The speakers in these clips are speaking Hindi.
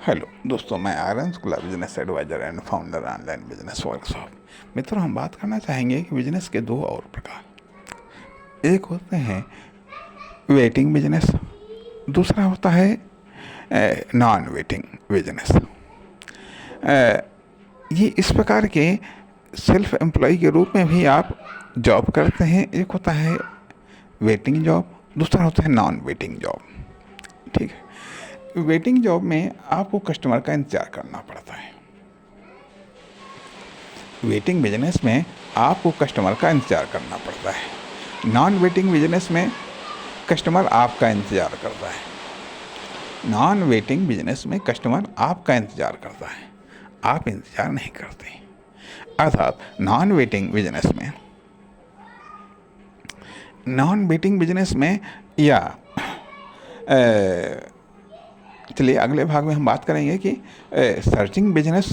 हेलो दोस्तों, मैं Aryan Shukla, business advisor and founder online business workshop. मित्रों, हम बात करना चाहेंगे कि बिजनेस के दो और प्रकार। एक होते हैं वेटिंग बिजनेस, दूसरा होता है नॉन वेटिंग बिजनेस। ये इस प्रकार के सेल्फ एम्प्लॉय के रूप में भी आप जॉब करते हैं। एक होता है वेटिंग जॉब, दूसरा होता है नॉन वेटिंग जॉब। ठीक है। वेटिंग जॉब में आपको कस्टमर का इंतज़ार करना पड़ता है। वेटिंग बिजनेस में आपको कस्टमर का इंतज़ार करना पड़ता है। नॉन वेटिंग बिजनेस में कस्टमर आपका इंतज़ार करता है। नॉन वेटिंग बिजनेस में कस्टमर आपका इंतज़ार करता है, आप इंतज़ार नहीं करते। अर्थात नॉन वेटिंग बिजनेस में या चलिए अगले भाग में हम बात करेंगे कि searching business,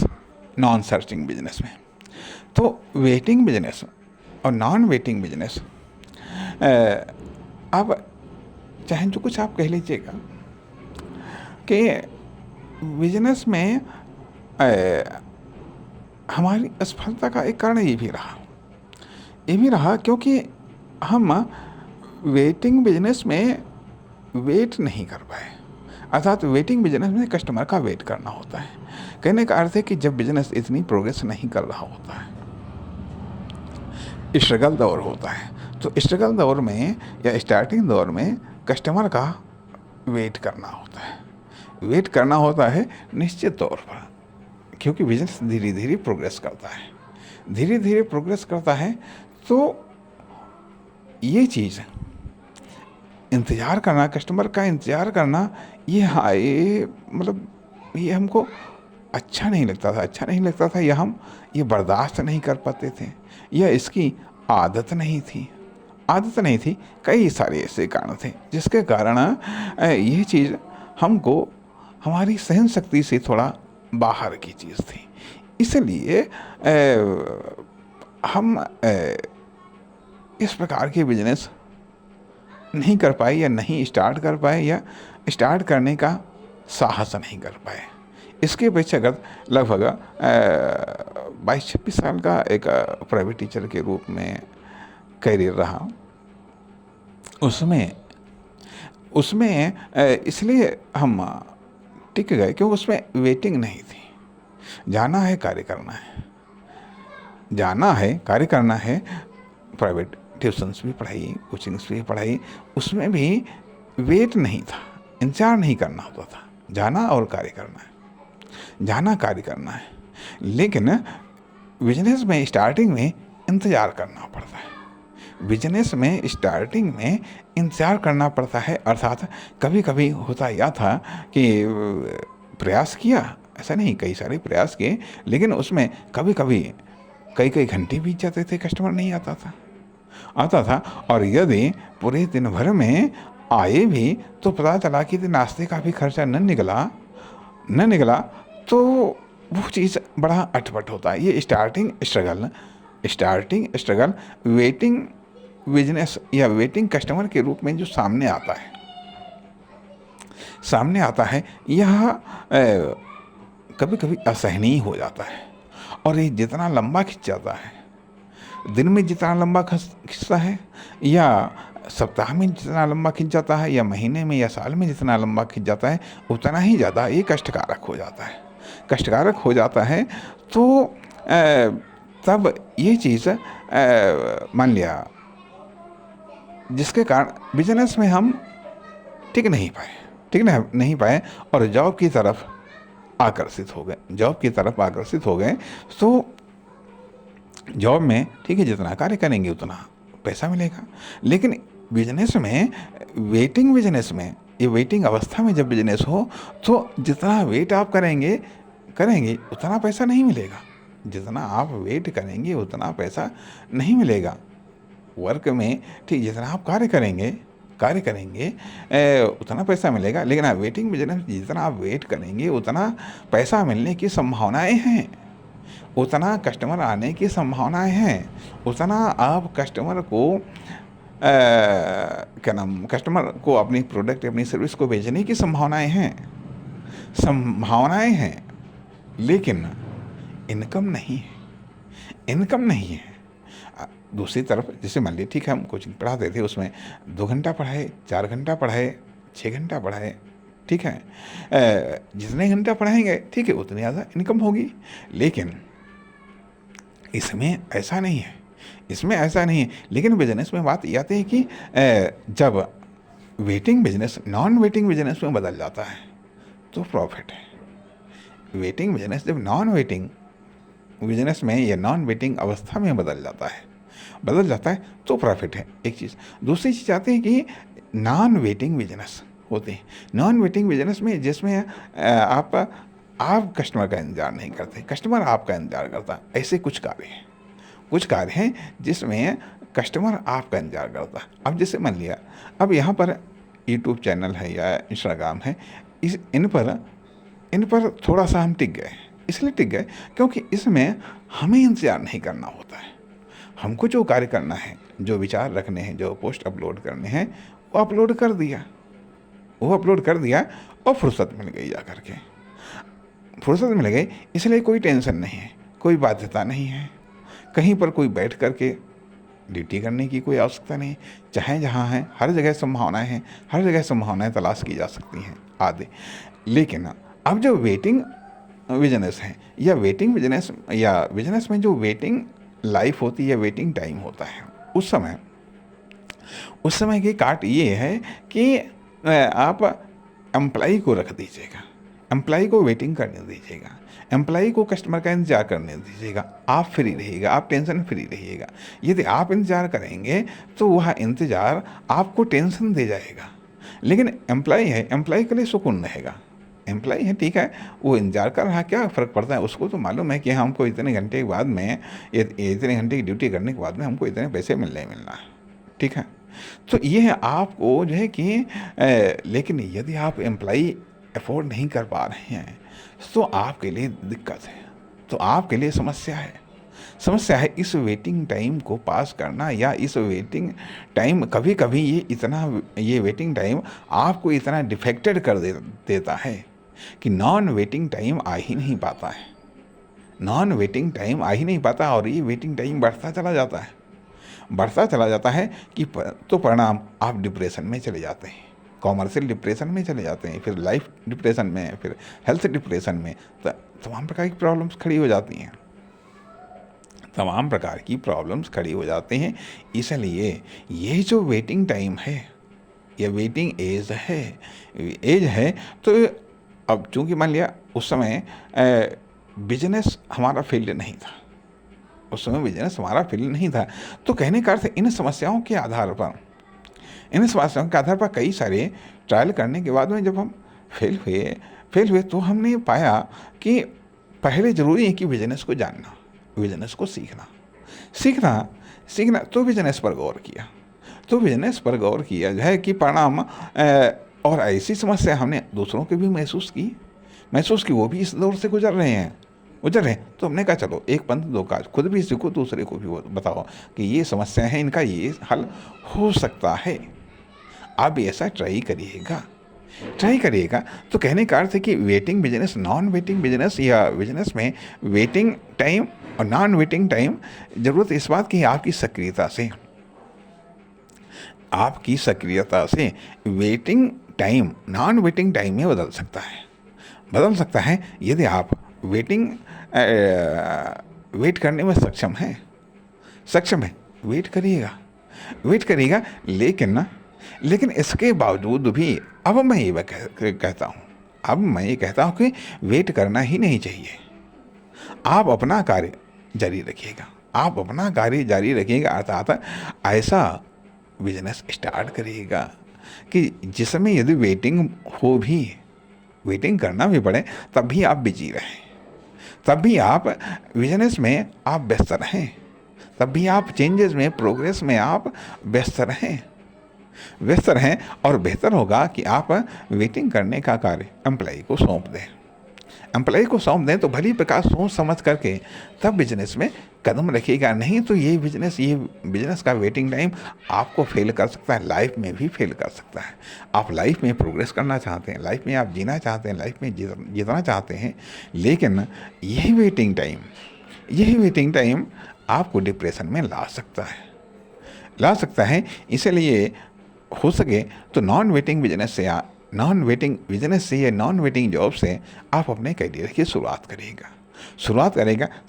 non searching business में। तो वेटिंग बिजनेस और नॉन वेटिंग बिजनेस, अब चाहे जो कुछ आप कह लीजिएगा कि बिजनेस में हमारी असफलता का एक कारण ये भी रहा क्योंकि हम वेटिंग बिजनेस में वेट नहीं कर पाए। अर्थात वेटिंग बिजनेस में कस्टमर का वेट करना होता है। कहने का अर्थ है कि जब बिजनेस इतनी प्रोग्रेस नहीं कर रहा होता है, स्ट्रगल दौर होता है, तो स्ट्रगल दौर में या स्टार्टिंग दौर में कस्टमर का वेट करना होता है। वेट करना होता है निश्चित तौर पर, क्योंकि बिजनेस धीरे धीरे प्रोग्रेस करता है। धीरे धीरे प्रोग्रेस करता है तो ये चीज़ इंतज़ार करना, कस्टमर का इंतज़ार करना, ये हमको अच्छा नहीं लगता था या हम ये बर्दाश्त नहीं कर पाते थे, या इसकी आदत नहीं थी। कई सारे ऐसे कारण थे जिसके कारण ये चीज़ हमको हमारी सहन शक्ति से थोड़ा बाहर की चीज़ थी। इसलिए हम इस प्रकार के बिजनेस नहीं कर पाए या नहीं स्टार्ट कर पाए या स्टार्ट करने का साहस नहीं कर पाए। इसके पश्चात लगभग 22-26 साल का एक प्राइवेट टीचर के रूप में करियर रहा। उसमें इसलिए हम टिक गए क्योंकि उसमें वेटिंग नहीं थी। जाना है, कार्य करना है। प्राइवेट ट्यूशन्स भी पढ़ाई, कोचिंग्स भी पढ़ाई, उसमें भी वेट नहीं था, इंतजार नहीं करना होता था। जाना कार्य करना है। लेकिन बिजनेस में स्टार्टिंग में इंतजार करना पड़ता है। अर्थात कभी कभी होता यह था कि प्रयास किया, ऐसा नहीं, कई सारे प्रयास किए, लेकिन उसमें कभी कभी कई घंटे बीत जाते थे, कस्टमर नहीं आता था। और यदि पूरे दिन भर में आए भी तो पता चला कि नाश्ते का भी खर्चा न निकला तो वो चीज़ बड़ा अटपट होता है। ये स्टार्टिंग स्ट्रगल वेटिंग बिजनेस या वेटिंग कस्टमर के रूप में जो सामने आता है यह कभी कभी असहनीय हो जाता है। और ये जितना लंबा खिंच जाता है, दिन में जितना लंबा खिंचता है, या सप्ताह में जितना लंबा खिंच जाता है, या महीने में या साल में जितना लंबा खिंच जाता है, उतना ही ज़्यादा ये कष्टकारक हो जाता है। तो तब ये चीज़ मान लिया, जिसके कारण बिजनेस में हम टिक नहीं पाए और जॉब की तरफ आकर्षित हो गए। तो जॉब में ठीक है, जितना कार्य करेंगे उतना पैसा मिलेगा। लेकिन बिजनेस में, ये वेटिंग अवस्था में जब बिजनेस हो तो जितना वेट आप करेंगे उतना पैसा नहीं मिलेगा। जितना आप वेट करेंगे उतना पैसा नहीं मिलेगा। वर्क में ठीक जितना आप कार्य करेंगे उतना पैसा मिलेगा। लेकिन आप वेटिंग बिजनेस, जितना आप वेट करेंगे उतना पैसा मिलने की संभावनाएं हैं, उतना कस्टमर आने की संभावनाएं हैं, उतना आप कस्टमर को अपनी प्रोडक्ट, अपनी सर्विस को बेचने की संभावनाएं हैं। संभावनाएं हैं, लेकिन इनकम नहीं है, इनकम नहीं है। दूसरी तरफ जैसे मान लीजिए ठीक है, हम कोचिंग पढ़ाते थे, उसमें 2 घंटा पढ़ाए, 4 घंटा पढ़ाए, 6 घंटा पढ़ाए, ठीक है, जितने घंटा पढ़ाएंगे ठीक है उतनी ज़्यादा इनकम होगी। लेकिन इसमें ऐसा नहीं है, इसमें ऐसा नहीं है। लेकिन बिजनेस में बात ये आती है कि जब waiting business non waiting business में बदल जाता है तो प्रॉफिट है। वेटिंग बिजनेस जब नॉन वेटिंग बिजनेस में या नॉन वेटिंग अवस्था में बदल जाता है तो प्रॉफिट है, एक चीज़। दूसरी चीज़ आती है कि नॉन वेटिंग बिजनेस होते हैं। नॉन वेटिंग बिजनेस में जिसमें आप कस्टमर का इंतज़ार नहीं करते, कस्टमर आपका इंतज़ार करता। ऐसे कुछ कार्य हैं जिसमें कस्टमर आपका इंतज़ार करता। अब जैसे मान लिया, अब यहाँ पर यूट्यूब चैनल है या इंस्टाग्राम है, इन पर थोड़ा सा हम टिक गए। इसलिए टिक गए क्योंकि इसमें हमें इंतज़ार नहीं करना होता है। हमको जो कार्य करना है, जो विचार रखने हैं, जो पोस्ट अपलोड करने हैं, वो अपलोड कर दिया और फुर्सत मिल गई, जा करके फुर्सत मिल गई। इसलिए कोई टेंशन नहीं है, कोई बाध्यता नहीं है, कहीं पर कोई बैठ करके ड्यूटी करने की कोई आवश्यकता नहीं। चाहे जहाँ है, हर जगह संभावनाएं हैं, हर जगह संभावनाएं तलाश की जा सकती हैं आदि। लेकिन अब जो वेटिंग बिजनेस है या बिजनेस में जो वेटिंग लाइफ होती है, वेटिंग टाइम होता है, उस समय की काट ये है कि आप एम्प्लॉई को रख दीजिएगा, एम्प्लॉई को वेटिंग करने दीजिएगा, एम्प्लॉई को कस्टमर का इंतजार करने दीजिएगा। आप फ्री रहिएगा, आप टेंशन फ्री रहिएगा। यदि आप इंतजार करेंगे तो वह इंतजार आपको टेंशन दे जाएगा। लेकिन एम्प्लॉई है, एम्प्लॉई के लिए सुकून रहेगा। एम्प्लॉई है, ठीक है, वो इंतजार कर रहा, क्या फ़र्क पड़ता है उसको, तो मालूम है कि हमको इतने घंटे के बाद में, इतने घंटे की ड्यूटी करने के बाद में हमको इतने पैसे मिलना है, ठीक है। तो ये है आपको जो है कि लेकिन यदि आप एम्प्लॉई अफोर्ड नहीं कर पा रहे हैं तो आपके लिए दिक्कत है, तो आपके लिए समस्या है इस वेटिंग टाइम को पास करना। या इस वेटिंग टाइम कभी कभी ये वेटिंग टाइम आपको इतना डिफेक्टेड कर देता है कि नॉन वेटिंग टाइम आ ही नहीं पाता, और ये वेटिंग टाइम बढ़ता चला जाता है कि तो परिणाम आप डिप्रेशन में चले जाते हैं, कॉमर्शियल डिप्रेशन में चले जाते हैं, फिर लाइफ डिप्रेशन में, फिर हेल्थ डिप्रेशन में, तमाम प्रकार की प्रॉब्लम्स खड़ी हो जाती हैं। इसलिए ये जो वेटिंग टाइम है, ये वेटिंग एज है, तो अब चूंकि मान लिया उस समय बिजनेस हमारा फील्ड नहीं था, तो कहने का अर्थ इन समस्याओं के आधार पर कई सारे ट्रायल करने के बाद में जब हम फेल हुए तो हमने पाया कि पहले ज़रूरी है कि बिजनेस को जानना, बिजनेस को सीखना। तो बिजनेस पर गौर किया जाए कि परिणाम और ऐसी समस्या हमने दूसरों के भी महसूस की, वो भी इस दौर से गुजर रहे हैं। तो हमने कहा चलो एक पंथ दो काज, खुद भी सीखो, दूसरे को भी बताओ कि ये समस्या है, इनका ये हल हो सकता है। आप ऐसा ट्राई करिएगा। तो कहने का अर्थ है कि waiting business, non waiting business या बिजनेस में वेटिंग टाइम और नॉन वेटिंग टाइम, ज़रूरत इस बात की आपकी सक्रियता से waiting time non waiting time में बदल सकता है यदि आप वेट करने में सक्षम है, वेट करिएगा। लेकिन इसके बावजूद भी अब मैं ये कहता हूँ कि वेट करना ही नहीं चाहिए। आप अपना कार्य जारी रखिएगा, अर्थात ऐसा बिजनेस स्टार्ट करिएगा कि जिसमें यदि वेटिंग करना भी पड़े तब भी आप बिजी रहें, तब भी आप बिजनेस में आप व्यस्त रहें, तब भी आप चेंजेस में, प्रोग्रेस में आप व्यस्त रहें। और बेहतर होगा कि आप वेटिंग करने का कार्य एम्प्लॉई को सौंप दें। एम्प्लॉय को सौंप दें तो भली प्रकार सोच समझ करके तब बिजनेस में कदम रखिएगा, नहीं तो ये बिजनेस का वेटिंग टाइम आपको फेल कर सकता है, लाइफ में भी फेल कर सकता है। आप लाइफ में प्रोग्रेस करना चाहते हैं, लाइफ में आप जीना चाहते हैं, लाइफ में जीतना चाहते हैं, लेकिन यही वेटिंग टाइम आपको डिप्रेशन में ला सकता है। इसलिए हो सके तो नॉन वेटिंग बिजनेस से या नॉन वेटिंग जॉब से आप अपने करियर की शुरुआत करेगा।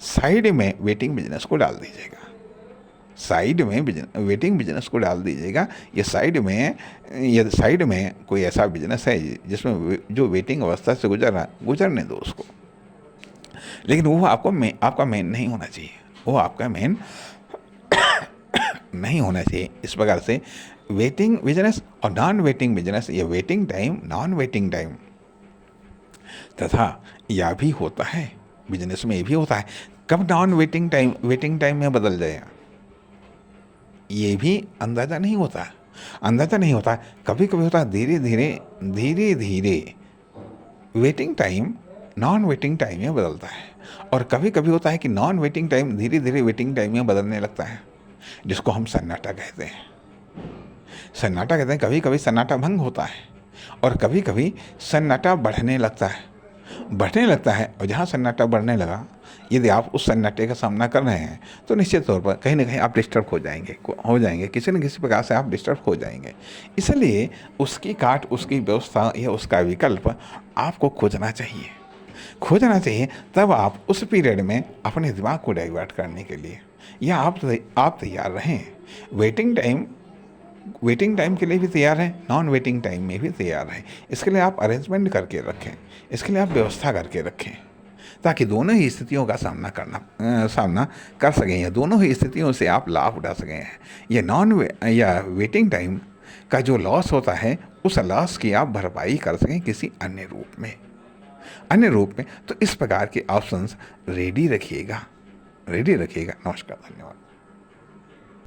साइड में वेटिंग बिजनेस को डाल दीजिएगा, वेटिंग बिजनेस को डाल दीजिएगा। ये साइड में कोई ऐसा बिजनेस है जिसमें जो वेटिंग अवस्था से गुजरने दो उसको, लेकिन वो आपका मेन नहीं होना चाहिए, वो आपका मेन नहीं होना चाहिए। इस प्रकार से वेटिंग बिजनेस और नॉन वेटिंग बिजनेस, ये waiting time, non waiting time तथा यह भी होता है बिजनेस में, ये भी होता है कब non waiting time waiting time में बदल जाएगा, ये भी अंदाज़ा नहीं होता। कभी कभी होता है धीरे धीरे waiting time non waiting time में बदलता है, और कभी कभी होता है कि नॉन वेटिंग टाइम धीरे धीरे वेटिंग टाइम में बदलने लगता है, जिसको हम सन्नाटा कहते हैं। कभी कभी सन्नाटा भंग होता है और कभी कभी सन्नाटा बढ़ने लगता है। और जहाँ सन्नाटा बढ़ने लगा, यदि आप उस सन्नाटे का सामना कर रहे हैं तो निश्चित तौर पर कहीं ना कहीं आप डिस्टर्ब हो जाएंगे, किसी न किसी प्रकार से आप डिस्टर्ब हो जाएंगे। इसलिए उसकी व्यवस्था या उसका विकल्प आपको खोजना चाहिए। तब आप उस पीरियड में अपने दिमाग को डाइवर्ट करने के लिए, या आप तैयार रहें। वेटिंग टाइम के लिए भी तैयार हैं, नॉन वेटिंग टाइम में भी तैयार हैं। इसके लिए आप अरेंजमेंट करके रखें, इसके लिए आप व्यवस्था करके रखें, ताकि दोनों ही स्थितियों का सामना कर सकें, या दोनों ही स्थितियों से आप लाभ उठा सकें। या वेटिंग टाइम का जो लॉस होता है, उस लॉस की आप भरपाई कर सकें किसी अन्य रूप में। तो इस प्रकार के ऑप्शंस रेडी रखिएगा। नमस्कार, धन्यवाद।